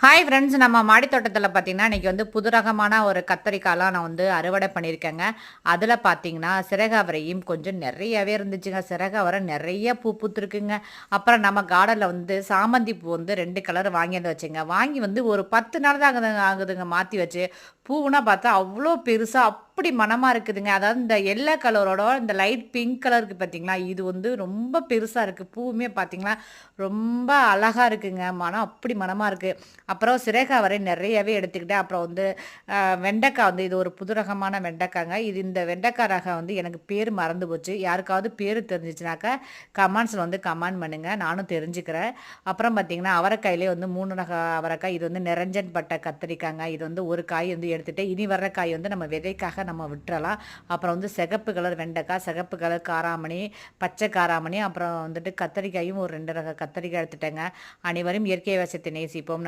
Hi friends, நம்ம மாடி தோட்டத்தில் பார்த்தீங்கன்னா இன்றைக்கி வந்து புது ரகமான ஒரு கத்தரிக்காய்லாம் நான் வந்து அறுவடை பண்ணியிருக்கேங்க. அதில் பார்த்தீங்கன்னா சிறகாவரையும் கொஞ்சம் நிறையவே இருந்துச்சுங்க. சிறகாவரை நிறைய பூ பூத்துருக்குங்க. அப்புறம் நம்ம கார்டனில் வந்து சாமந்தி பூ வந்து 2 கலர் வாங்கியாந்து வச்சுங்க. வாங்கி வந்து ஒரு 10 நாள் தான் ஆகுதுங்க மாற்றி வச்சு. பூவுனா பார்த்தா அவ்வளோ பெருசாக அப்படி மணமாக இருக்குதுங்க. அதாவது இந்த எல்லோ கலரோட இந்த லைட் பிங்க் கலருக்கு பார்த்தீங்களா, இது வந்து ரொம்ப பெருசாக இருக்குது. பூவுமே பார்த்தீங்களா ரொம்ப அழகாக இருக்குங்க. மனம் அப்படி மணமாக இருக்குது. அப்புறம் சிறகாவரை நிறையவே எடுத்துக்கிட்டேன். அப்புறம் வந்து வெண்டைக்காய் வந்து இது ஒரு புது ரகமான வெண்டைக்காங்க. இது இந்த வெண்டைக்காய் ரகம் வந்து எனக்கு பேர் மறந்து போச்சு. யாருக்காவது பேர் தெரிஞ்சிச்சுனாக்கா கமெண்ட்ஸில் வந்து கமெண்ட் பண்ணுங்கள், நானும் தெரிஞ்சுக்கிறேன். அப்புறம் பார்த்தீங்கன்னா அவரைக்காயிலே வந்து 3 ரக அவரைக்காய். இது வந்து நிரஞ்சன் பட்ட கத்திரிக்காங்க. இது வந்து ஒரு காய் வந்து எடுத்துகிட்டு இனி வர்ற காய் வந்து நம்ம விதைக்காக நம்ம விட்டுறலாம். அப்புறம் வந்து சிகப்பு கலர் வெண்டைக்காய், சிகப்பு கலர் காராமணி, பச்சை காராமணி, அப்புறம் வந்துட்டு கத்திரிக்காயும் ஒரு 2 ரக கத்திரிக்காய் எடுத்துட்டேங்க. அனைவரும் இயற்கை விவசாயத்தை நேசிப்போம்.